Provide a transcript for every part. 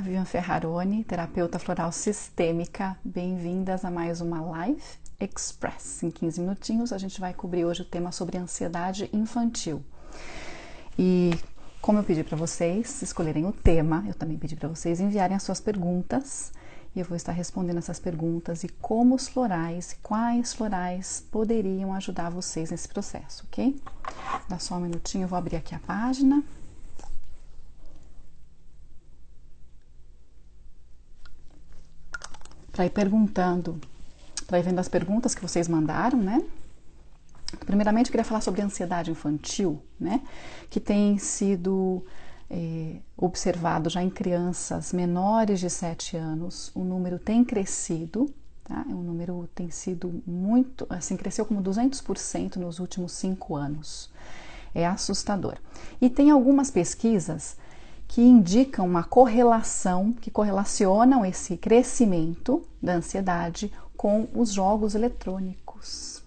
Vivian Ferraroni, terapeuta floral sistêmica. Bem-vindas a mais uma Live Express. Em 15 minutinhos a gente vai cobrir hoje o tema sobre ansiedade infantil. E como eu pedi para vocês escolherem o tema, eu também pedi para vocês enviarem as suas perguntas. E eu vou estar respondendo essas perguntas e como os florais, quais florais poderiam ajudar vocês nesse processo, ok? Dá só um minutinho, eu vou abrir aqui a página. Para ir perguntando, para ir vendo as perguntas que vocês mandaram, né? Primeiramente, eu queria falar sobre a ansiedade infantil, né? Que tem sido observado já em crianças menores de 7 anos. O número tem crescido, tá? O número tem sido muito, assim, cresceu como 200% nos últimos 5 anos. É assustador. E tem algumas pesquisas que indicam uma correlação, que correlacionam esse crescimento da ansiedade com os jogos eletrônicos,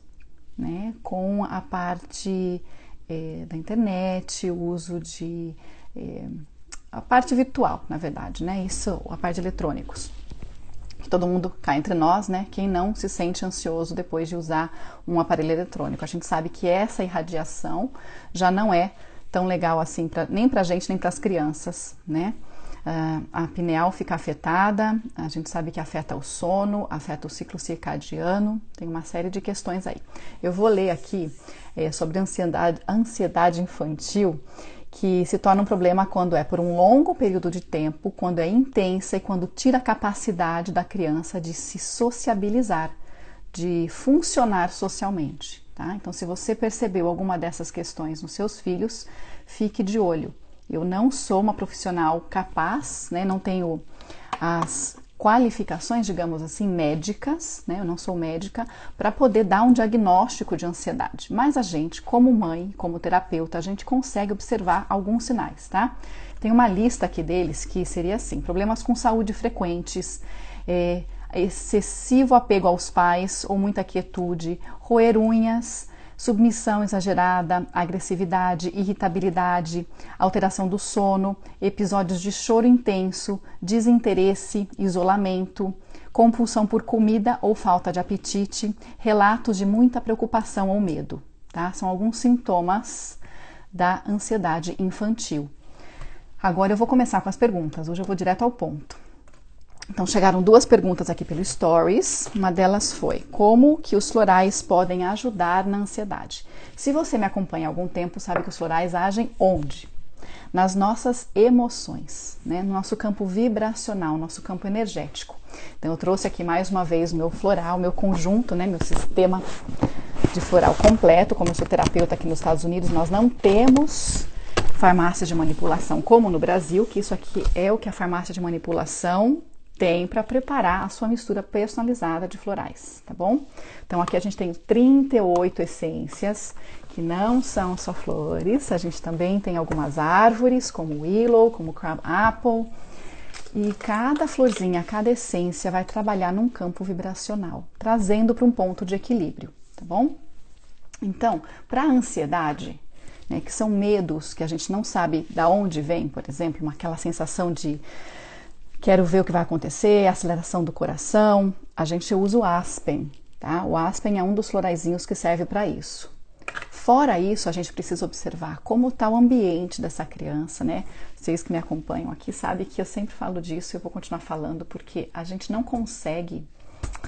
né? Com a parte da internet, o uso de... a parte virtual, na verdade, né? Isso, a parte de eletrônicos. Que todo mundo cá entre nós, né? Quem não se sente ansioso depois de usar um aparelho eletrônico? A gente sabe que essa irradiação já não é tão legal assim, nem pra gente, nem para as crianças, né? A pineal fica afetada, a gente sabe que afeta o sono, afeta o ciclo circadiano, tem uma série de questões aí. Eu vou ler aqui sobre ansiedade infantil, que se torna um problema quando é por um longo período de tempo, quando é intensa e quando tira a capacidade da criança de se sociabilizar, de funcionar socialmente. Tá? Então, se você percebeu alguma dessas questões nos seus filhos, fique de olho. Eu não sou uma profissional capaz, né? Não tenho as qualificações, digamos assim, médicas, né? Eu não sou médica para poder dar um diagnóstico de ansiedade. Mas a gente, como mãe, como terapeuta, a gente consegue observar alguns sinais, tá? Tem uma lista aqui deles que seria assim: problemas com saúde frequentes, excessivo apego aos pais ou muita quietude, roer unhas, submissão exagerada, agressividade, irritabilidade, alteração do sono, episódios de choro intenso, desinteresse, isolamento, compulsão por comida ou falta de apetite, relatos de muita preocupação ou medo, tá? São alguns sintomas da ansiedade infantil. Agora eu vou começar com as perguntas, hoje eu vou direto ao ponto. Então, chegaram 2 perguntas aqui pelo Stories. Uma delas foi: como que os florais podem ajudar na ansiedade? Se você me acompanha há algum tempo, sabe que os florais agem onde? Nas nossas emoções, né? No nosso campo vibracional, nosso campo energético. Então, eu trouxe aqui mais uma vez o meu floral, meu conjunto, né? Meu sistema de floral completo. Como eu sou terapeuta aqui nos Estados Unidos, nós não temos farmácia de manipulação como no Brasil, que isso aqui é o que a farmácia de manipulação tem para preparar a sua mistura personalizada de florais, tá bom? Então aqui a gente tem 38 essências, que não são só flores, a gente também tem algumas árvores, como willow, como crab apple, e cada florzinha, cada essência vai trabalhar num campo vibracional, trazendo para um ponto de equilíbrio, tá bom? Então, para a ansiedade, né, que são medos que a gente não sabe de onde vem, por exemplo, aquela sensação de quero ver o que vai acontecer, aceleração do coração, a gente usa o aspen, tá? O aspen é um dos floraizinhos que serve para isso. Fora isso, a gente precisa observar como está o ambiente dessa criança, né? Vocês que me acompanham aqui sabem que eu sempre falo disso e eu vou continuar falando porque a gente não consegue,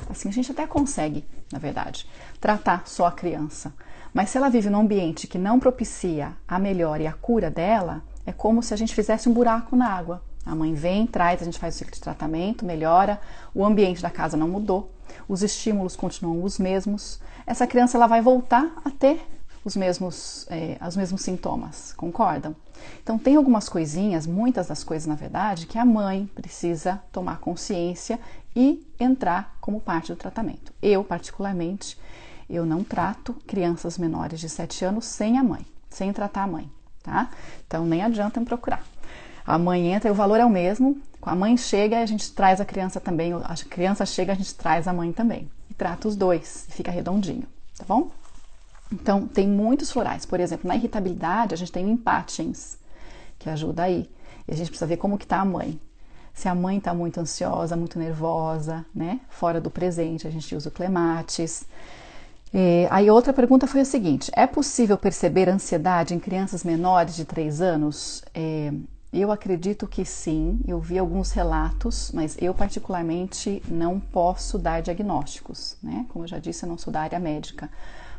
assim, a gente até consegue, na verdade, tratar só a criança. Mas se ela vive num ambiente que não propicia a melhora e a cura dela, é como se a gente fizesse um buraco na água. A mãe vem, traz, a gente faz o ciclo de tratamento, melhora, o ambiente da casa não mudou, os estímulos continuam os mesmos, essa criança ela vai voltar a ter os mesmos sintomas, concordam? Então tem algumas coisinhas, muitas das coisas na verdade, que a mãe precisa tomar consciência e entrar como parte do tratamento. Eu, particularmente, eu não trato crianças menores de 7 anos sem a mãe, sem tratar a mãe, tá? Então nem adianta me procurar. A mãe entra e o valor é o mesmo. A mãe chega e a gente traz a criança também. A criança chega e a gente traz a mãe também. E trata os dois e fica redondinho, tá bom? Então, tem muitos florais. Por exemplo, na irritabilidade, a gente tem o Impatiens, que ajuda aí. E a gente precisa ver como que tá a mãe. Se a mãe está muito ansiosa, muito nervosa, né? Fora do presente, a gente usa o clematis. Aí outra pergunta foi a seguinte: é possível perceber ansiedade em crianças menores de 3 anos? Eu acredito que sim, eu vi alguns relatos, mas eu particularmente não posso dar diagnósticos, né? Como eu já disse, eu não sou da área médica,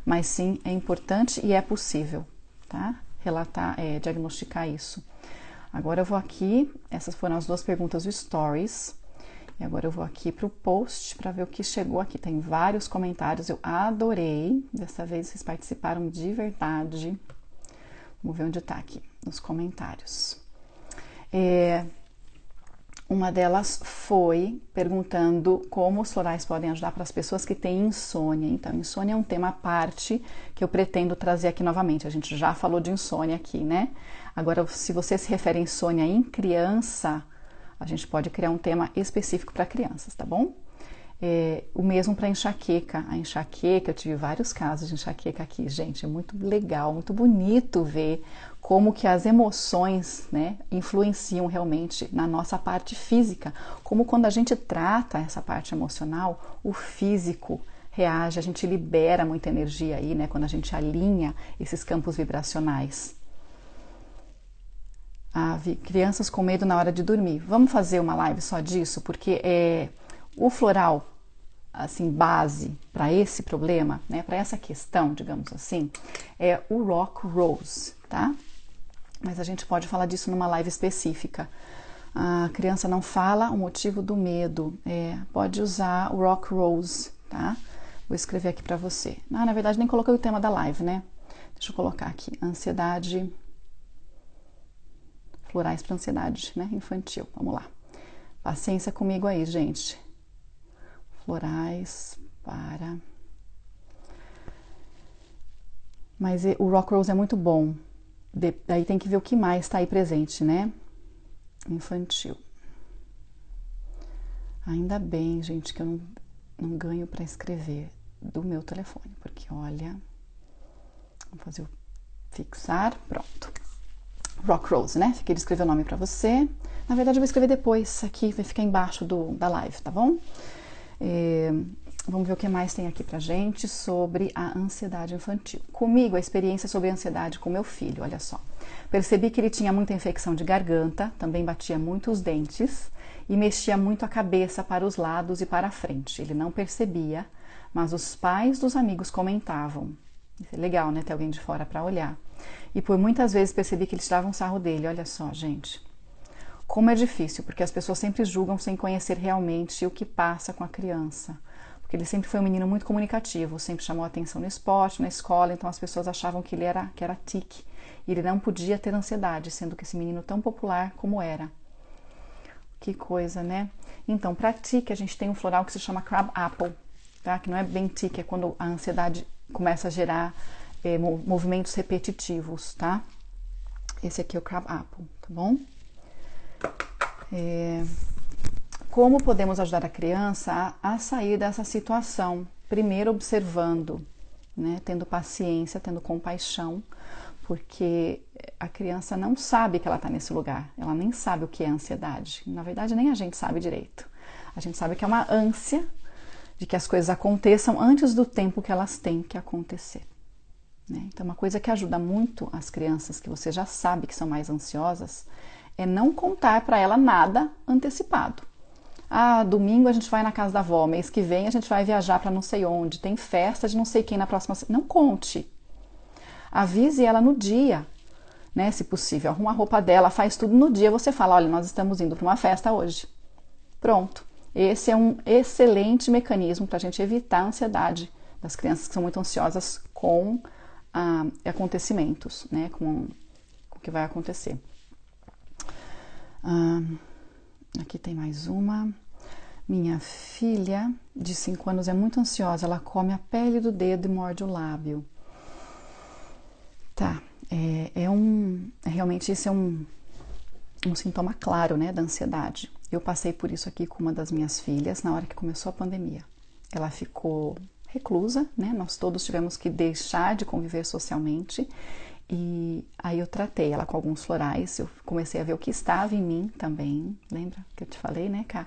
mas sim, é importante e é possível, tá? Relatar, diagnosticar isso. Agora eu vou aqui, essas foram as 2 perguntas do Stories, e agora eu vou aqui para o post para ver o que chegou aqui. Tem vários comentários, eu adorei, dessa vez vocês participaram de verdade. Vamos ver onde está aqui, nos comentários. Uma delas foi perguntando como os florais podem ajudar para as pessoas que têm insônia. Então, insônia é um tema à parte que eu pretendo trazer aqui novamente. A gente já falou de insônia aqui, né? Agora, se você se refere a insônia em criança, a gente pode criar um tema específico para crianças, tá bom? O mesmo para enxaqueca. A enxaqueca, eu tive vários casos de enxaqueca aqui, gente, é muito legal, muito bonito ver como que as emoções, né, influenciam realmente na nossa parte física, como quando a gente trata essa parte emocional, o físico reage, a gente libera muita energia aí, né, quando a gente alinha esses campos vibracionais. Crianças com medo na hora de dormir. Vamos fazer uma live só disso, porque o floral, assim, base para esse problema, né, para essa questão, digamos assim, é o Rock Rose, tá? Mas a gente pode falar disso numa live específica. A criança não fala o motivo do medo, pode usar o Rock Rose, tá? Vou escrever aqui para você. Na verdade, nem coloquei o tema da live, né? Deixa eu colocar aqui, ansiedade, florais para ansiedade, né, infantil. Vamos lá. Paciência comigo aí, gente. Florais para... Mas o Rock Rose é muito bom. Daí tem que ver o que mais está aí presente, né? Infantil. Ainda bem, gente, que eu não ganho para escrever do meu telefone, porque olha... Vamos fazer o fixar, pronto. Rock Rose, né? Fiquei de escrever o nome para você. Na verdade, eu vou escrever depois, aqui vai ficar embaixo da live, tá bom? Vamos ver o que mais tem aqui pra gente sobre a ansiedade infantil. Comigo, a experiência sobre a ansiedade com meu filho, olha só. Percebi que ele tinha muita infecção de garganta, também batia muito os dentes e mexia muito a cabeça para os lados e para a frente. Ele não percebia, mas os pais dos amigos comentavam. Isso é legal, né? Ter alguém de fora para olhar. E por muitas vezes percebi que eles tiravam sarro dele. Olha só, gente. Como é difícil, porque as pessoas sempre julgam sem conhecer realmente o que passa com a criança. Porque ele sempre foi um menino muito comunicativo, sempre chamou atenção no esporte, na escola, então as pessoas achavam que ele era tique. E ele não podia ter ansiedade, sendo que esse menino tão popular como era. Que coisa, né? Então, para tique, a gente tem um floral que se chama Crab Apple, tá? Que não é bem tique, é quando a ansiedade começa a gerar movimentos repetitivos, tá? Esse aqui é o Crab Apple, tá bom? Como podemos ajudar a criança a sair dessa situação? Primeiro observando, né? Tendo paciência, tendo compaixão, porque a criança não sabe que ela está nesse lugar, ela nem sabe o que é ansiedade. Na verdade, nem a gente sabe direito. A gente sabe que é uma ânsia de que as coisas aconteçam antes do tempo que elas têm que acontecer, né? Então, uma coisa que ajuda muito as crianças que você já sabe que são mais ansiosas é não contar para ela nada antecipado. Domingo a gente vai na casa da avó, mês que vem a gente vai viajar para não sei onde, tem festa de não sei quem na próxima... Não conte. Avise ela no dia, né, se possível. Arruma a roupa dela, faz tudo no dia. Você fala, olha, nós estamos indo para uma festa hoje. Pronto. Esse é um excelente mecanismo para a gente evitar a ansiedade das crianças que são muito ansiosas com acontecimentos, né, com o que vai acontecer. Aqui tem mais uma. Minha filha de 5 anos é muito ansiosa, ela come a pele do dedo e morde o lábio. Tá, realmente esse é um sintoma claro, né, da ansiedade. Eu passei por isso aqui com uma das minhas filhas na hora que começou a pandemia. Ela ficou reclusa, né, nós todos tivemos que deixar de conviver socialmente E aí eu tratei ela com alguns florais, eu comecei a ver o que estava em mim também, lembra que eu te falei, né, Cá?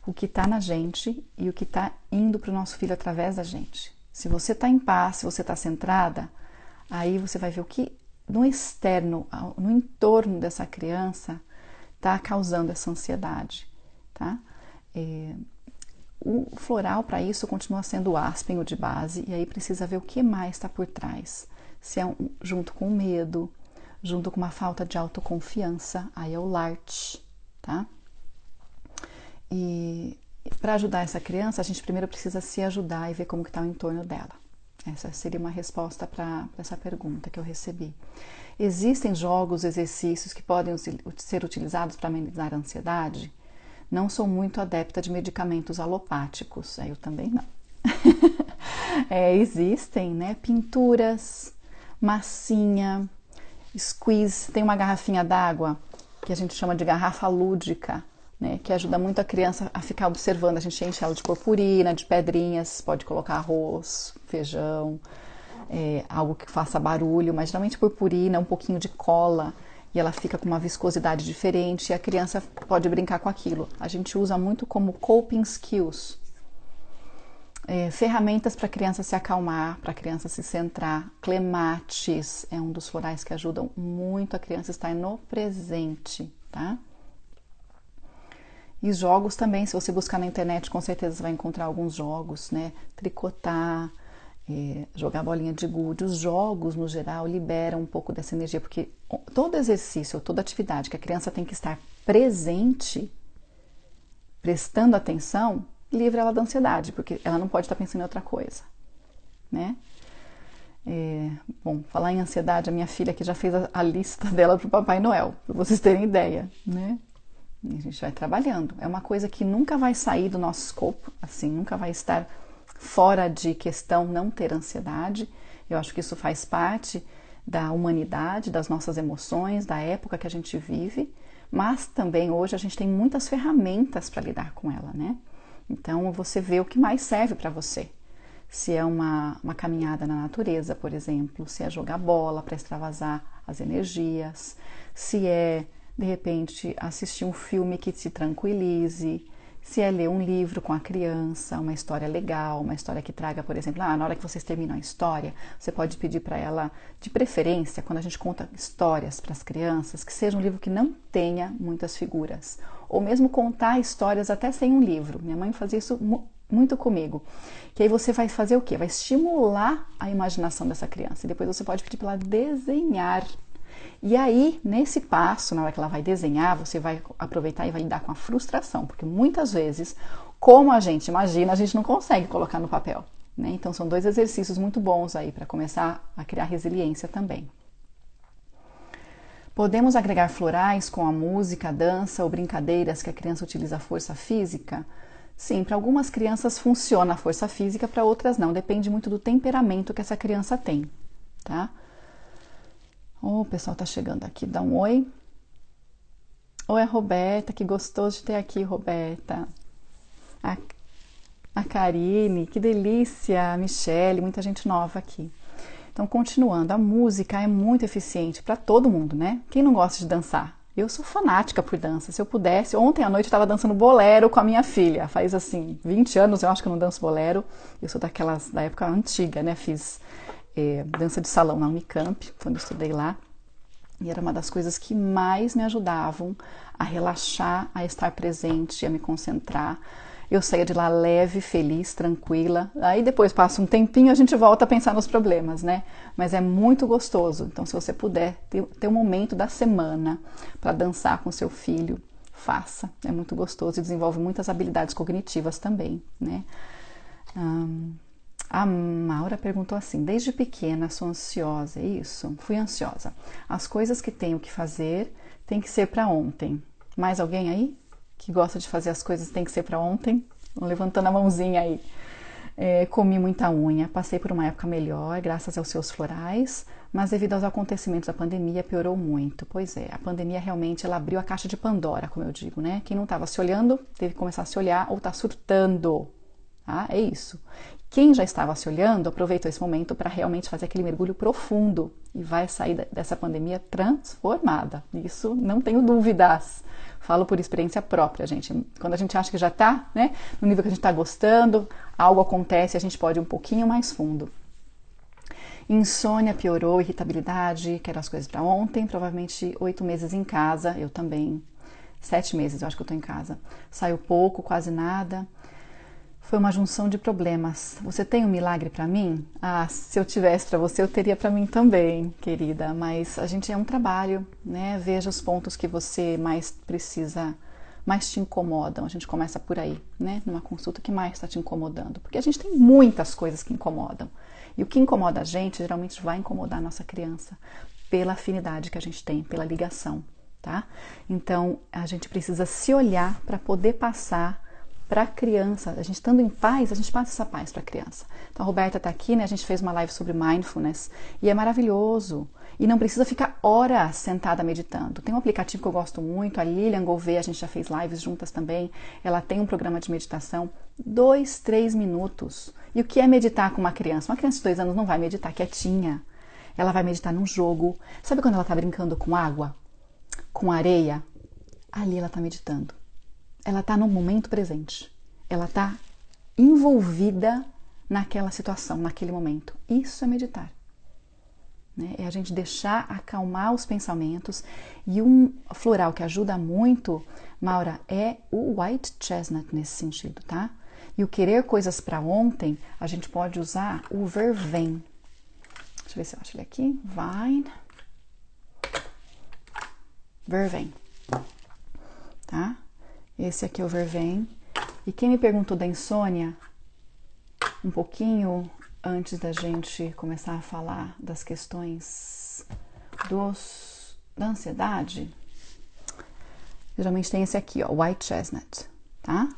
O que está na gente e o que está indo para o nosso filho através da gente. Se você está em paz, se você está centrada, aí você vai ver o que no externo, no entorno dessa criança, está causando essa ansiedade, tá? O floral para isso continua sendo o aspen, o de base, e aí precisa ver o que mais está por trás. Se é junto com o medo, junto com uma falta de autoconfiança, aí é o larch, tá? E para ajudar essa criança, a gente primeiro precisa se ajudar e ver como que está o entorno dela. Essa seria uma resposta para essa pergunta que eu recebi. Existem jogos, exercícios que podem ser utilizados para amenizar a ansiedade? Não sou muito adepta de medicamentos alopáticos, eu também não. Existem, né? Pinturas, massinha, squeeze, tem uma garrafinha d'água que a gente chama de garrafa lúdica, né, que ajuda muito a criança a ficar observando. A gente enche ela de purpurina, de pedrinhas, pode colocar arroz, feijão, algo que faça barulho, mas geralmente purpurina, um pouquinho de cola, e ela fica com uma viscosidade diferente e a criança pode brincar com aquilo. A gente usa muito como coping skills, ferramentas para a criança se acalmar, para a criança se centrar. Clematis é um dos florais que ajudam muito a criança a estar no presente, tá? E jogos também, se você buscar na internet, com certeza você vai encontrar alguns jogos, né? Tricotar, jogar bolinha de gude. Os jogos, no geral, liberam um pouco dessa energia, porque todo exercício, toda atividade que a criança tem que estar presente, prestando atenção, livra ela da ansiedade, porque ela não pode estar pensando em outra coisa, né? Bom, falar em ansiedade, a minha filha aqui já fez a lista dela para o Papai Noel, para vocês terem ideia, né? E a gente vai trabalhando. É uma coisa que nunca vai sair do nosso escopo, assim, nunca vai estar fora de questão não ter ansiedade. Eu acho que isso faz parte da humanidade, das nossas emoções, da época que a gente vive, mas também hoje a gente tem muitas ferramentas para lidar com ela, né? Então você vê o que mais serve para você. Se é uma caminhada na natureza, por exemplo, se é jogar bola para extravasar as energias, se é, de repente, assistir um filme que te tranquilize, se é ler um livro com a criança, uma história legal, uma história que traga, por exemplo, na hora que vocês terminam a história, você pode pedir para ela, de preferência, quando a gente conta histórias para as crianças, que seja um livro que não tenha muitas figuras, ou mesmo contar histórias até sem um livro. Minha mãe fazia isso muito comigo. Que aí você vai fazer o quê? Vai estimular a imaginação dessa criança, e depois você pode pedir para ela desenhar. E aí, nesse passo, na hora que ela vai desenhar, você vai aproveitar e vai lidar com a frustração, porque muitas vezes, como a gente imagina, a gente não consegue colocar no papel, né? Então, são 2 exercícios muito bons aí para começar a criar resiliência também. Podemos agregar florais com a música, a dança ou brincadeiras que a criança utiliza a força física? Sim, para algumas crianças funciona a força física, para outras não. Depende muito do temperamento que essa criança tem, tá? O pessoal tá chegando aqui, dá um oi. Oi, a Roberta, que gostoso de ter aqui, Roberta. A Karine, que delícia, a Michele, muita gente nova aqui. Então, continuando, a música é muito eficiente para todo mundo, né? Quem não gosta de dançar? Eu sou fanática por dança. Se eu pudesse, ontem à noite eu estava dançando bolero com a minha filha. Faz assim, 20 anos eu acho que eu não danço bolero. Eu sou da época antiga, né? Fiz dança de salão na Unicamp, quando eu estudei lá, e era uma das coisas que mais me ajudavam a relaxar, a estar presente, a me concentrar. Eu saía de lá leve, feliz, tranquila. Aí depois passa um tempinho, a gente volta a pensar nos problemas, né? Mas é muito gostoso. Então, se você puder ter um momento da semana para dançar com seu filho, faça. É muito gostoso e desenvolve muitas habilidades cognitivas também, né? A Maura perguntou assim: desde pequena sou ansiosa, é isso? Fui ansiosa. As coisas que tenho que fazer tem que ser para ontem. Mais alguém aí que gosta de fazer as coisas tem que ser para ontem? Levantando a mãozinha aí. Comi muita unha, passei por uma época melhor, graças aos seus florais, mas devido aos acontecimentos da pandemia piorou muito. Pois é, a pandemia realmente ela abriu a caixa de Pandora, como eu digo, né? Quem não estava se olhando teve que começar a se olhar ou está surtando. Ah, é isso. Quem já estava se olhando, aproveitou esse momento para realmente fazer aquele mergulho profundo e vai sair dessa pandemia transformada. Isso não tenho dúvidas. Falo por experiência própria, gente. Quando a gente acha que já está, né, no nível que a gente está gostando, algo acontece e a gente pode ir um pouquinho mais fundo. Insônia piorou, irritabilidade, quero as coisas para ontem, provavelmente 8 meses em casa, eu também. 7 meses eu acho que eu estou em casa. Saio pouco, quase nada. Foi uma junção de problemas. Você tem um milagre para mim? Ah, se eu tivesse para você, eu teria para mim também, querida. Mas a gente é um trabalho, né? Veja os pontos que você mais precisa, mais te incomodam. A gente começa por aí, né? Numa consulta, que mais está te incomodando? Porque a gente tem muitas coisas que incomodam. E o que incomoda a gente, geralmente vai incomodar a nossa criança, pela afinidade que a gente tem, pela ligação, tá? Então, a gente precisa se olhar para poder passar para a criança. A gente estando em paz, a gente passa essa paz para a criança. Então a Roberta está aqui, né? A gente fez uma live sobre mindfulness e é maravilhoso. E não precisa ficar horas sentada meditando. Tem um aplicativo que eu gosto muito, a Lilian Gouveia, a gente já fez lives juntas também. Ela tem um programa de meditação, 2, 3 minutos. E o que é meditar com uma criança? Uma criança de 2 anos não vai meditar quietinha. Ela vai meditar num jogo. Sabe quando ela está brincando com água? Com areia? Ali ela está meditando. Ela está no momento presente. Ela está envolvida naquela situação, naquele momento. Isso é meditar. Né? É a gente deixar acalmar os pensamentos. E um floral que ajuda muito, Maura, é o White Chestnut nesse sentido, tá? E o querer coisas para ontem, a gente pode usar o Vervain. Deixa eu ver se eu acho ele aqui. Vine. Vervain. Tá? Esse aqui é o Vervain. E quem me perguntou da insônia, um pouquinho antes da gente começar a falar das questões da ansiedade, geralmente tem esse aqui, ó, White Chestnut, tá?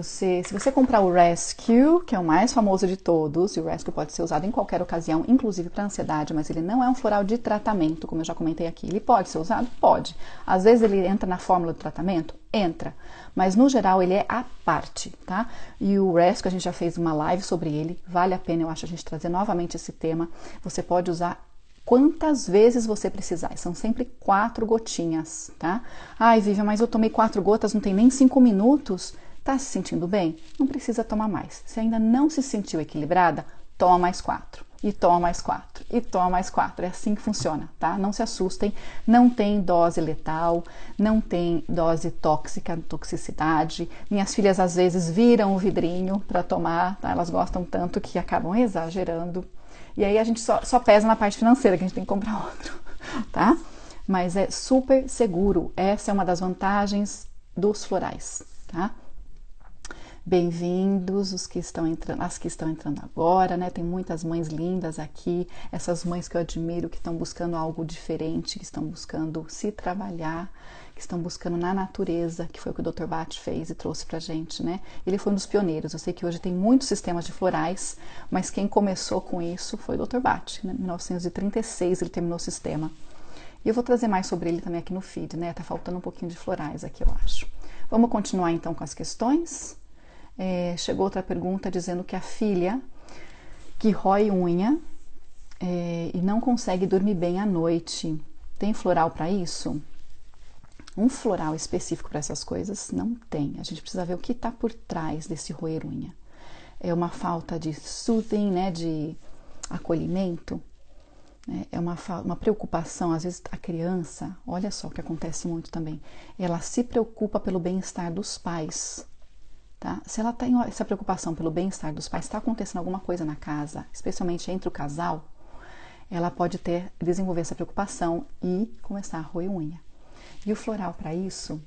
Se você comprar o Rescue, que é o mais famoso de todos, e o Rescue pode ser usado em qualquer ocasião, inclusive para ansiedade, mas ele não é um floral de tratamento, como eu já comentei aqui. Ele pode ser usado? Pode. Às vezes ele entra na fórmula do tratamento? Entra. Mas no geral ele é à parte, tá? E o Rescue, a gente já fez uma live sobre ele, vale a pena, eu acho, a gente trazer novamente esse tema. Você pode usar quantas vezes você precisar. São sempre 4 gotinhas, tá? Ai, Vivian, mas eu tomei 4 gotas, não tem nem 5 minutos. Tá se sentindo bem? Não precisa tomar mais. Se ainda não se sentiu equilibrada, toma mais 4. E toma mais 4. E toma mais 4. É assim que funciona, tá? Não se assustem. Não tem dose letal. Não tem dose tóxica, toxicidade. Minhas filhas às vezes viram o vidrinho para tomar, tá? Elas gostam tanto que acabam exagerando. E aí a gente só pesa na parte financeira, que a gente tem que comprar outro, tá? Mas é super seguro. Essa é uma das vantagens dos florais, tá? Bem-vindos os que estão entrando, as que estão entrando agora, né? Tem muitas mães lindas aqui, essas mães que eu admiro, que estão buscando algo diferente, que estão buscando se trabalhar, que estão buscando na natureza, que foi o que o Dr. Bhatt fez e trouxe pra gente, né? Ele foi um dos pioneiros. Eu sei que hoje tem muitos sistemas de florais, mas quem começou com isso foi o Dr. Bhatt, né? Em 1936 ele terminou o sistema. E eu vou trazer mais sobre ele também aqui no feed, né? Tá faltando um pouquinho de florais aqui, eu acho. Vamos continuar então com as questões. Chegou outra pergunta dizendo que a filha que rói unha e não consegue dormir bem à noite, tem floral para isso? Um floral específico para essas coisas não tem. A gente precisa ver o que está por trás desse roer unha. É uma falta de soothing, né, de acolhimento? É uma preocupação. Às vezes a criança, olha só o que acontece muito também, ela se preocupa pelo bem-estar dos pais. Tá? Se ela tem essa preocupação pelo bem-estar dos pais, está acontecendo alguma coisa na casa, especialmente entre o casal, ela pode desenvolver essa preocupação e começar a roer unha. E o floral para isso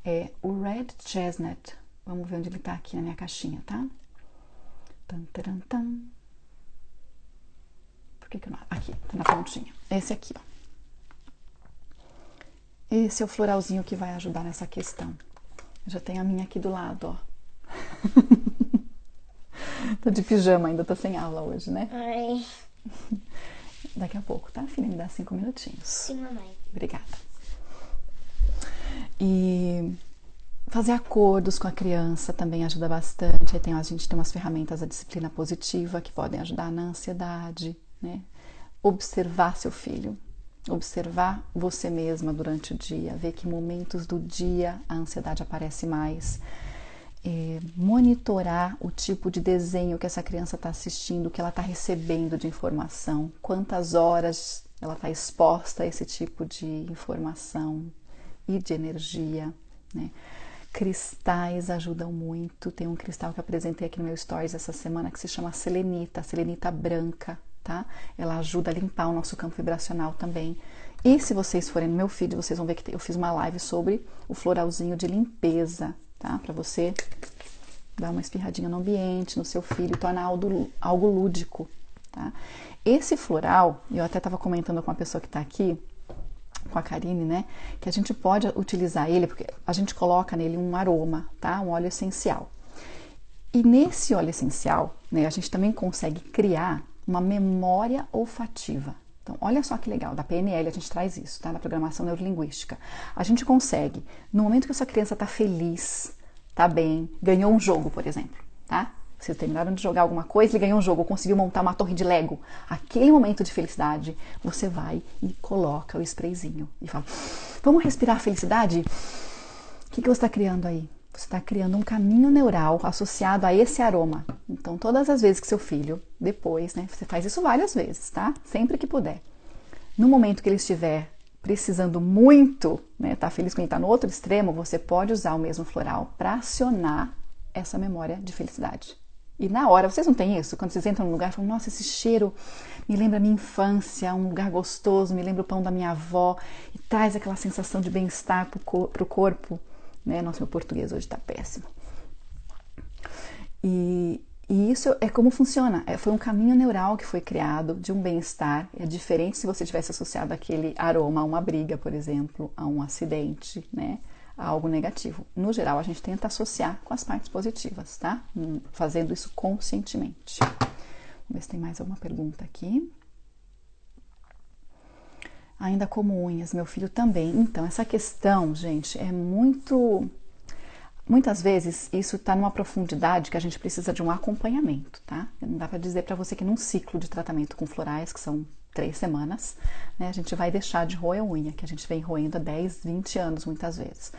é o Red Chestnut. Vamos ver onde ele está aqui na minha caixinha, tá? Tan, taran, tan. Por que eu não... Aqui, tá na pontinha. Esse aqui, ó. Esse é o floralzinho que vai ajudar nessa questão. Eu já tenho a minha aqui do lado, ó. Tô de pijama ainda, tô sem aula hoje, né? Ai. Daqui a pouco, tá, filha? Me dá 5 minutinhos. Sim, mamãe. Obrigada. E Fazer acordos com a criança também ajuda bastante. Aí a gente tem umas ferramentas da disciplina positiva que podem ajudar na ansiedade, né? Observar seu filho, observar você mesma durante o dia, ver que momentos do dia a ansiedade aparece mais. Monitorar o tipo de desenho que essa criança está assistindo, que ela está recebendo de informação, quantas horas ela está exposta a esse tipo de informação e de energia, né? Cristais ajudam muito. Tem um cristal que eu apresentei aqui no meu stories essa semana que se chama selenita, selenita branca, tá? Ela ajuda a limpar o nosso campo vibracional também. E se vocês forem no meu feed, vocês vão ver que eu fiz uma live sobre o floralzinho de limpeza, tá? Para você dar uma espirradinha no ambiente, no seu filho, tornar algo lúdico, tá? Esse floral, eu até estava comentando com uma pessoa que está aqui, com a Karine, né? Que a gente pode utilizar ele, porque a gente coloca nele um aroma, tá? Um óleo essencial. E nesse óleo essencial, né, a gente também consegue criar uma memória olfativa. Então, olha só que legal, da PNL a gente traz isso, tá? Na programação neurolinguística. A gente consegue, no momento que a sua criança está feliz, tá bem, ganhou um jogo, por exemplo, tá? Vocês terminaram de jogar alguma coisa, ele ganhou um jogo, conseguiu montar uma torre de Lego. Aquele momento de felicidade, você vai e coloca o sprayzinho e fala, vamos respirar a felicidade? O que você está criando aí? Você está criando um caminho neural associado a esse aroma. Então, todas as vezes que seu filho, depois, né, você faz isso várias vezes, tá? Sempre que puder. No momento que ele estiver precisando muito, né, tá feliz quando ele está no outro extremo, você pode usar o mesmo floral para acionar essa memória de felicidade. E na hora, vocês não têm isso? Quando vocês entram num lugar e falam, nossa, esse cheiro me lembra a minha infância, um lugar gostoso, me lembra o pão da minha avó, e traz aquela sensação de bem-estar pro corpo, né? Nossa, meu português hoje tá péssimo. E isso é como funciona. Foi um caminho neural que foi criado de um bem-estar. É diferente se você tivesse associado aquele aroma a uma briga, por exemplo, a um acidente, né? A algo negativo. No geral, a gente tenta associar com as partes positivas, tá? Fazendo isso conscientemente. Vamos ver se tem mais alguma pergunta aqui. Ainda como unhas, meu filho também. Então, essa questão, gente, é muito... Muitas vezes, isso está numa profundidade que a gente precisa de um acompanhamento, tá? Não dá para dizer para você que num ciclo de tratamento com florais, que são 3 semanas, né, a gente vai deixar de roer a unha, que a gente vem roendo há 10, 20 anos muitas vezes.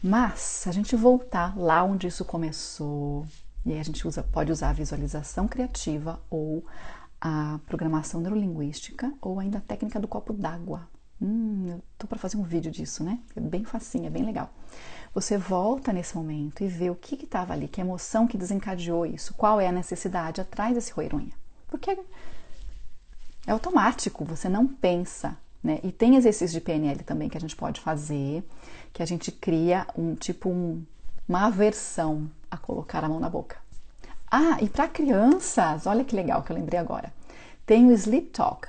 Mas, se a gente voltar lá onde isso começou, e aí a gente pode usar a visualização criativa ou a programação neurolinguística ou ainda a técnica do copo d'água. Eu tô para fazer um vídeo disso, né? É bem facinho, é bem legal. Você volta nesse momento e vê o que estava ali, que emoção que desencadeou isso, qual é a necessidade atrás desse roer unha. Porque é automático, você não pensa, né? E tem exercícios de PNL também que a gente pode fazer, que a gente cria uma aversão a colocar a mão na boca. Ah, e para crianças, olha que legal que eu lembrei agora. Tem o Sleep Talk,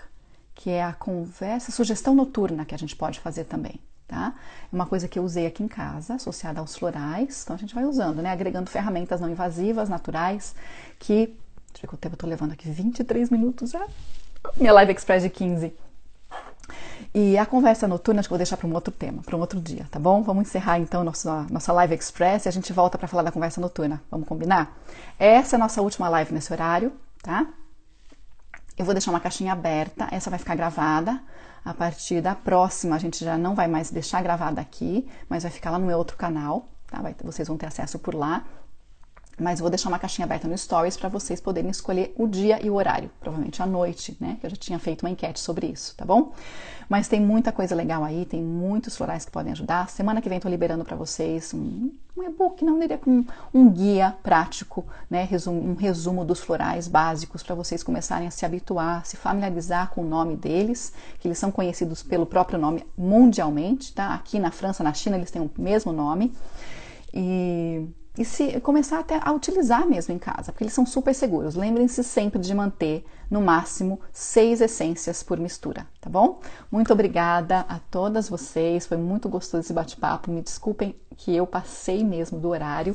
que é a conversa, sugestão noturna que a gente pode fazer também, tá? É uma coisa que eu usei aqui em casa, associada aos florais, então a gente vai usando, né? Agregando ferramentas não invasivas, naturais, que... Deixa eu ver quanto tempo eu tô levando aqui, 23 minutos já. Minha Live Express de 15. E a conversa noturna, acho que eu vou deixar para um outro tema, para um outro dia, tá bom? Vamos encerrar então nossa Live Express e a gente volta para falar da conversa noturna. Vamos combinar? Essa é a nossa última live nesse horário, tá? Eu vou deixar uma caixinha aberta, essa vai ficar gravada. A partir da próxima, a gente já não vai mais deixar gravada aqui, mas vai ficar lá no meu outro canal, tá? Vocês vão ter acesso por lá. Mas vou deixar uma caixinha aberta no Stories para vocês poderem escolher o dia e o horário, provavelmente à noite, né? Eu já tinha feito uma enquete sobre isso, tá bom? Mas tem muita coisa legal aí, tem muitos florais que podem ajudar. Semana que vem tô liberando para vocês um e-book, não diria com um guia prático, né? Um resumo dos florais básicos para vocês começarem a se habituar, se familiarizar com o nome deles, que eles são conhecidos pelo próprio nome mundialmente, tá? Aqui na França, na China, eles têm o mesmo nome. E se começar até a utilizar mesmo em casa, porque eles são super seguros. Lembrem-se sempre de manter, no máximo, 6 essências por mistura, tá bom? Muito obrigada a todas vocês, foi muito gostoso esse bate-papo. Me desculpem que eu passei mesmo do horário.